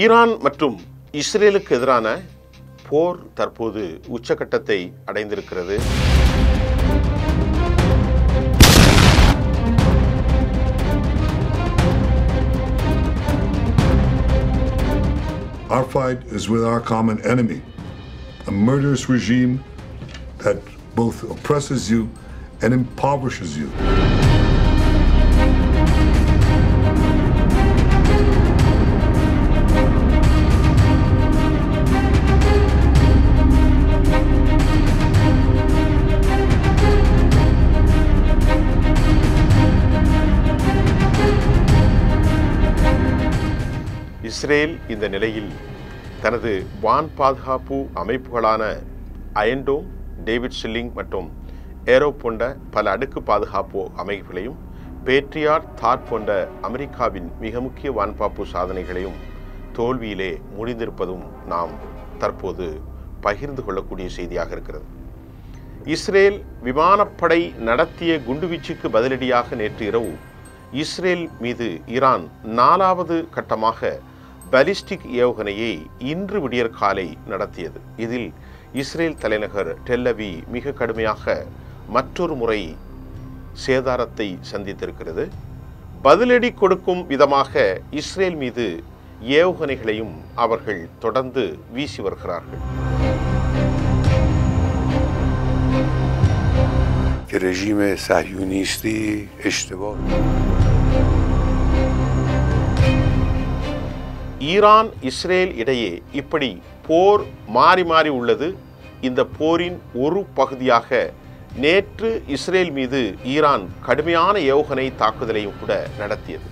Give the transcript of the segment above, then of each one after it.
Iran மற்றும் இஸ்ரேலுக்கு எதிரான போர் தற்போது உச்சகட்டத்தை அடைந்திருக்கிறது. Our fight is with our common enemy, a murderous regime that both oppresses you and impoverishes you. Israel இந்த நிலையில் தனது வான் பாதுகாப்பு அமைப்புகளான அயன் டோம், டேவிட் ஷில்லிங் மற்றும் ஏரோ போன்ற பல அடுக்கு பாதுகாப்பு அமைப்புகளையும், பேட்ரியாட், தாட் போன்ற அமெரிக்காவின் மிக முக்கிய வான்பாப்பு சாதனைகளையும் தோல்வியிலே முடிந்திருப்பதும் நாம் தற்போது பகிர்ந்து கொள்ளக்கூடிய செய்தியாக இருக்கிறது. இஸ்ரேல் விமானப்படை நடத்திய குண்டுவீச்சுக்கு பதிலடியாக நேற்று இரவு இஸ்ரேல் மீது ஈரான் 4வது கட்டமாக பாலிஸ்டிக் ஏவுகணையை இன்று விடியற்காலை நடத்தியது. இதில் இஸ்ரேல் தலைநகர் டெல் அவீவ் மிக கடுமையாக மற்றொரு முறை சேதாரத்தை சந்தித்திருக்கிறது. பதிலடி கொடுக்கும் விதமாக இஸ்ரேல் மீது ஏவுகணைகளையும் அவர்கள் தொடர்ந்து வீசி வருகிறார்கள். رژیم صهیونیستی اشتباه. ஈரான் இஸ்ரேல் இடையே இப்படி போர் மாறி மாறி உள்ளது. இந்த போரின் ஒரு பகுதியாக நேற்று இஸ்ரேல் மீது ஈரான் கடுமையான ஏவுகணை தாக்குதலையும் கூட நடத்தியது.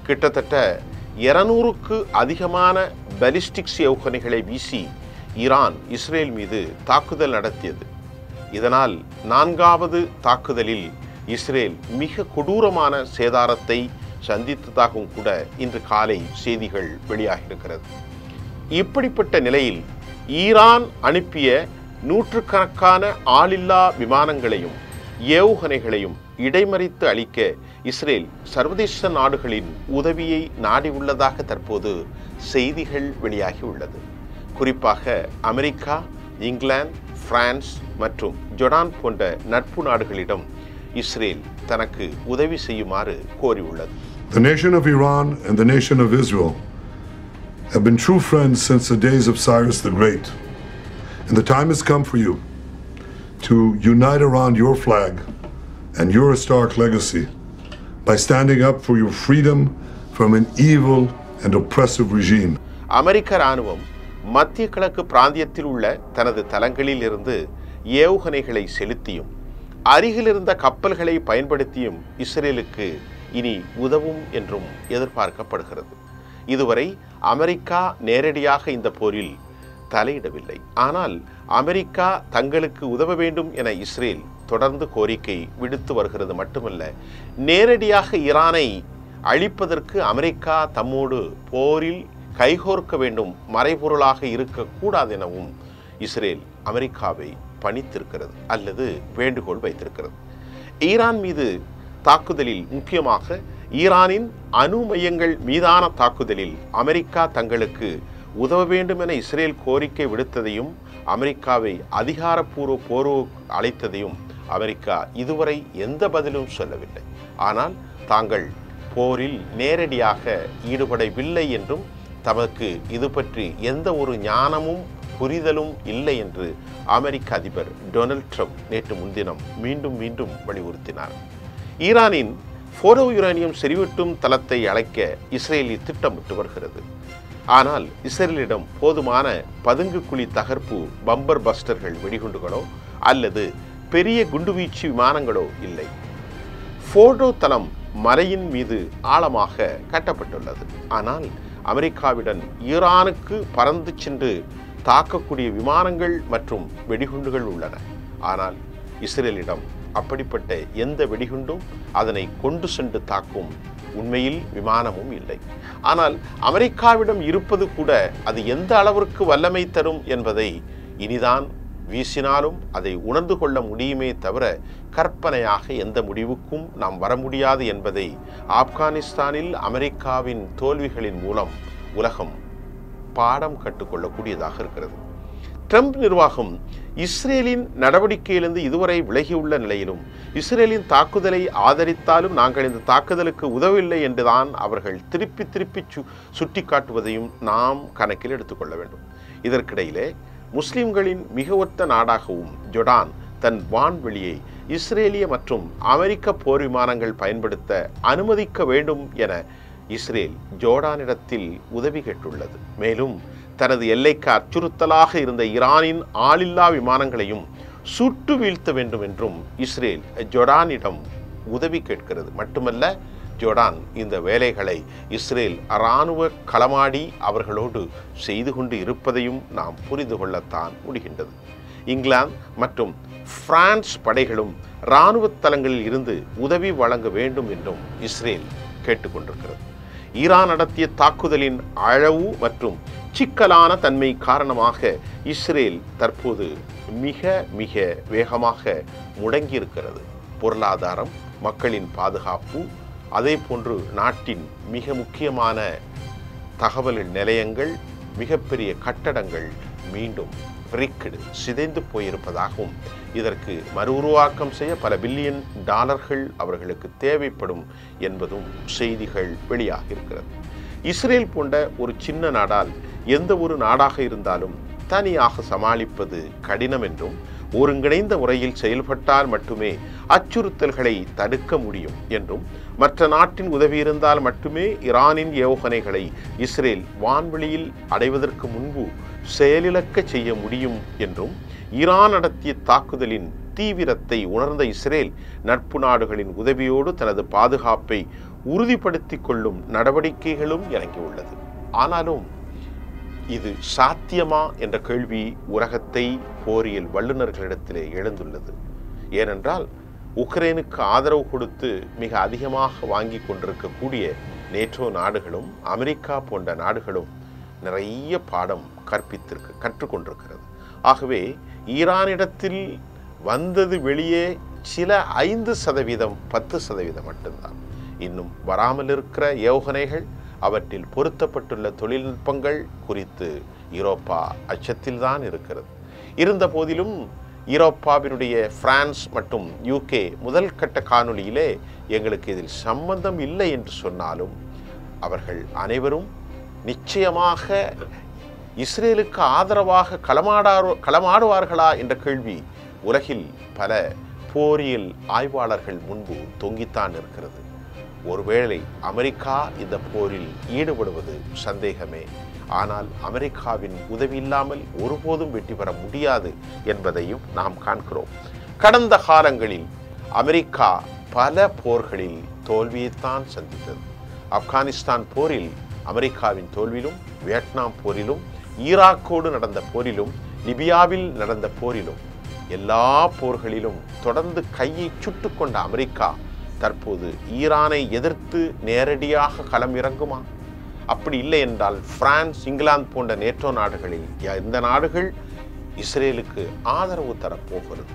கிட்டத்தட்ட 200க்கு அதிகமான பாலிஸ்டிக்ஸ் ஏவுகணைகளை வீசி ஈரான் இஸ்ரேல் மீது தாக்குதல் நடத்தியது. இதனால் 4வது தாக்குதலில் இஸ்ரேல் மிக கொடூரமான சேதாரத்தை சந்தித்ததாகவும் கூட இன்று காலை செய்திகள் வெளியாகியிருக்கிறது. இப்படிப்பட்ட நிலையில் ஈரான் அனுப்பிய நூற்றுக்கணக்கான ஆளில்லா விமானங்களையும் ஏவுகணைகளையும் இடைமறித்து அளிக்க இஸ்ரேல் சர்வதேச நாடுகளின் உதவியை நாடியுள்ளதாக தற்போது செய்திகள் வெளியாகியுள்ளது. குறிப்பாக அமெரிக்கா, இங்கிலாந்து, பிரான்ஸ் மற்றும் ஜோர்டான் போன்ற நட்பு நாடுகளிடம் இஸ்ரேல் தனக்கு உதவி செய்யுமாறு கோரியுள்ளது. The nation of Iran and the nation of Israel have been true friends since the days of Cyrus the Great. And the time has come for you to unite around your flag and your historic legacy by standing up for your freedom from an evil and oppressive regime. அமெரிக்க இராணுவம் மத்திய கிழக்கு பிராந்தியத்தில் உள்ள தனது தளங்களில் இருந்து ஏவுகணைகளை செலுத்தியும் அருகிலிருந்த கப்பல்களை பயன்படுத்தியும் இஸ்ரேலுக்கு இனி உதவும் என்றும் எதிர்பார்க்கப்படுகிறது. இதுவரை அமெரிக்கா நேரடியாக இந்த போரில் தலையிடவில்லை. ஆனால் அமெரிக்கா தங்களுக்கு உதவ வேண்டும் என இஸ்ரேல் தொடர்ந்து கோரிக்கை விடுத்து வருகிறது. மட்டுமல்ல, நேரடியாக ஈரானை அழிப்பதற்கு அமெரிக்கா தம்மோடு போரில் கைகோர்க்க வேண்டும், மறைபொருளாக இருக்கக்கூடாது எனவும் இஸ்ரேல் அமெரிக்காவை பணித்திருக்கிறது அல்லது வேண்டுகோள் வைத்திருக்கிறது. ஈரான் மீது தாக்குதலில், முக்கியமாக ஈரானின் அணு மையங்கள் மீதான தாக்குதலில் அமெரிக்கா தங்களுக்கு உதவ வேண்டும் என இஸ்ரேல் கோரிக்கை விடுத்ததையும் அமெரிக்காவை அதிகாரப்பூர்வ போர் அழைத்ததையும் அமெரிக்கா இதுவரை எந்த பதிலும் சொல்லவில்லை. ஆனால் தாங்கள் போரில் நேரடியாக ஈடுபடவில்லை என்றும் தமக்கு இது பற்றி எந்த ஒரு ஞானமும் புரிதலும் இல்லை என்று அமெரிக்க அதிபர் டொனால்ட் ட்ரம்ப் நேற்று முன்தினம் மீண்டும் வலியுறுத்தினார். ஈரானின் ஃபோடோ யுரேனியம் செறிவூட்டும் தளத்தை அழைக்க இஸ்ரேல் திட்டமிட்டு வருகிறது. ஆனால் இஸ்ரேலிடம் போதுமான பதுங்கு குழி தகர்ப்பு பம்பர் பஸ்டர்கள் வெடிகுண்டுகளோ அல்லது பெரிய குண்டுவீச்சு விமானங்களோ இல்லை. ஃபோடோ தளம் மலையின் மீது ஆழமாக கட்டப்பட்டுள்ளது. ஆனால் அமெரிக்காவுடன் ஈரானுக்கு பறந்து சென்று தாக்கக்கூடிய விமானங்கள் மற்றும் வெடிகுண்டுகள் உள்ளன. ஆனால் இஸ்ரேலிடம் அப்படிப்பட்ட எந்த வெடிகுண்டும் அதனை கொண்டு சென்று தாக்கும் உண்மையில் விமானமும் இல்லை. ஆனால் அமெரிக்காவிடம் இருப்பது கூட அது எந்த அளவிற்கு வல்லமை தரும் என்பதை இனிதான் வீசினாலும் அதை உணர்ந்து கொள்ள முடியுமே தவிர கற்பனையாக எந்த முடிவுக்கும் நாம் வர முடியாது என்பதை ஆப்கானிஸ்தானில் அமெரிக்காவின் தோல்விகளின் மூலம் உலகம் பாடம் கற்றுக்கொள்ளக்கூடியதாக இருக்கிறது. ட்ரம்ப் நிர்வாகம் இஸ்ரேலின் நடவடிக்கையிலிருந்து இதுவரை விலகியுள்ள நிலையிலும் இஸ்ரேலின் தாக்குதலை ஆதரித்தாலும் நாங்கள் இந்த தாக்குதலுக்கு உதவவில்லை என்றுதான் அவர்கள் திருப்பி திருப்பி சுட்டிக்காட்டுவதையும் நாம் கணக்கில் எடுத்துக்கொள்ள வேண்டும். இதற்கிடையிலே முஸ்லிம்களின் மிக ஒத்த நாடாகவும் ஜோர்டான் தன் வான்வெளியை இஸ்ரேலிய மற்றும் அமெரிக்க போர் விமானங்கள் பயன்படுத்த அனுமதிக்க வேண்டும் என இஸ்ரேல் ஜோர்டானிடத்தில் உதவி கேட்டுள்ளது. மேலும் தனது எல்லைக்கு அச்சுறுத்தலாக இருந்த ஈரானின் ஆளில்லா விமானங்களையும் சுட்டு வீழ்த்த வேண்டும் என்றும் இஸ்ரேல் ஜோர்டானிடம் உதவி கேட்கிறது. மட்டுமல்ல, ஜோர்டான் இந்த வேலைகளை இஸ்ரேல் இராணுவ களமாடி அவர்களோடு செய்து கொண்டு இருப்பதையும் நாம் புரிந்து கொள்ளத்தான் முடிகின்றது. இங்கிலாந்து மற்றும் பிரான்ஸ் படைகளும் இராணுவ தளங்களில் இருந்து உதவி வழங்க வேண்டும் என்றும் இஸ்ரேல் கேட்டுக்கொண்டிருக்கிறது. ஈரான் நடத்திய தாக்குதலின் அளவு மற்றும் சிக்கலான தன்மை காரணமாக இஸ்ரேல் தற்போது மிக மிக வேகமாக முடங்கியிருக்கிறது. பொருளாதாரம், மக்களின் பாதுகாப்பு, அதே போன்று நாட்டின் மிக முக்கியமான தகவல் நிலையங்கள், மிகப்பெரிய கட்டடங்கள் மீண்டும் விரிக்கெடு சிதைந்து போயிருப்பதாகவும் இதற்கு மறு உருவாக்கம் செய்ய பல பில்லியன் டாலர்கள் அவர்களுக்கு தேவைப்படும் என்பதும் செய்திகள் வெளியாக இருக்கிறது. இஸ்ரேல் போன்ற ஒரு சின்ன நாடால் எந்த ஒரு நாடாக இருந்தாலும் தனியாக சமாளிப்பது கடினம் என்றும் ஒருங்கிணைந்த முறையில் செயல்பட்டால் மட்டுமே அச்சுறுத்தல்களை தடுக்க முடியும் என்றும் மற்ற நாட்டின் உதவி இருந்தால் மட்டுமே ஈரானின் ஏவுகணைகளை இஸ்ரேல் வான்வெளியில் அடைவதற்கு முன்பு செயலிழக்க செய்ய முடியும் என்றும் ஈரான் நடத்திய தாக்குதலின் தீவிரத்தை உணர்ந்த இஸ்ரேல் நட்பு நாடுகளின் உதவியோடு தனது பாதுகாப்பை உறுதிப்படுத்திக் கொள்ளும் நடவடிக்கைகளும் இறங்கியுள்ளது. ஆனாலும் இது சாத்தியமா என்ற கேள்வி உலகத்தை போரியல் வல்லுநர்களிடத்திலே எழுந்துள்ளது. ஏனென்றால் உக்ரைனுக்கு ஆதரவு கொடுத்து மிக அதிகமாக வாங்கி கொண்டிருக்கக்கூடிய நேட்டோ நாடுகளும் அமெரிக்கா போன்ற நாடுகளும் நிறைய பாடம் கற்றுக்கொண்டிருக்கிறது. ஆகவே ஈரானிடத்தில் வந்தது வெளியே சில 5%, 10% மட்டும்தான். இன்னும் வராமல் இருக்கிற ஏவுகணைகள், அவற்றில் பொருத்தப்பட்டுள்ள தொழில்நுட்பங்கள் குறித்து யூரோப்பா அச்சத்தில்தான் இருக்கிறது. இருந்த போதிலும் யூரோப்பாவினுடைய பிரான்ஸ் மற்றும் UK முதல் கட்ட காணொளியிலே எங்களுக்கு இதில் சம்பந்தம் இல்லை என்று சொன்னாலும் அவர்கள் அனைவரும் நிச்சயமாக இஸ்ரேலுக்கு ஆதரவாக களமாடுவார்களா என்ற கேள்வி உலகில் பல போரியல் ஆய்வாளர்கள் முன்பு தொங்கித்தான் இருக்கிறது. ஒருவேளை அமெரிக்கா இந்த போரில் ஈடுபடுவது சந்தேகமே. ஆனால் அமெரிக்காவின் உதவி இல்லாமல் ஒருபோதும் வெற்றி பெற முடியாது என்பதையும் நாம் காண்கிறோம். கடந்த காலங்களில் அமெரிக்கா பல போர்களில் தோல்வியைத்தான் சந்தித்தது. ஆப்கானிஸ்தான் போரில் அமெரிக்காவின் தோல்வியிலும், வியட்நாம் போரிலும், ஈராக்கோடு நடந்த போரிலும், லிபியாவில் நடந்த போரிலும், எல்லா போர்களிலும் தொடர்ந்து கையை சுட்டு கொண்ட அமெரிக்கா தற்போது ஈரானை எதிர்த்து நேரடியாக களம் இறங்குமா? அப்படி இல்லை என்றால் பிரான்ஸ், இங்கிலாந்து போன்ற நேட்டோ நாடுகளில் இந்த நாடுகள் இஸ்ரேலுக்கு ஆதரவு தரப்போகிறது.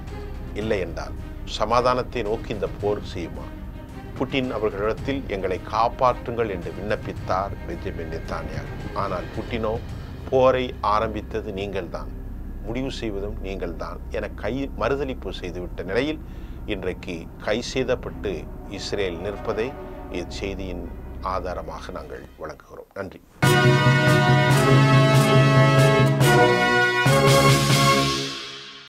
இல்லை என்றால் சமாதானத்தை நோக்கி இந்த போர் செய்யுமா? புட்டின் அவர்களிடத்தில் எங்களை காப்பாற்றுங்கள் என்று விண்ணப்பித்தார் பெஞ்சமின் நெத்தன்யாகு. ஆனால் புட்டினோ போரை ஆரம்பித்தது நீங்கள்தான், முடிவு செய்வதும் நீங்கள்தான் என மறுதளிப்பு செய்துவிட்ட நிலையில் இன்றைக்கு கைசேதப்பட்டு இஸ்ரேல் நிற்பதை இச்செய்தியின் ஆதாரமாக நாங்கள் வழங்குகிறோம். நன்றி.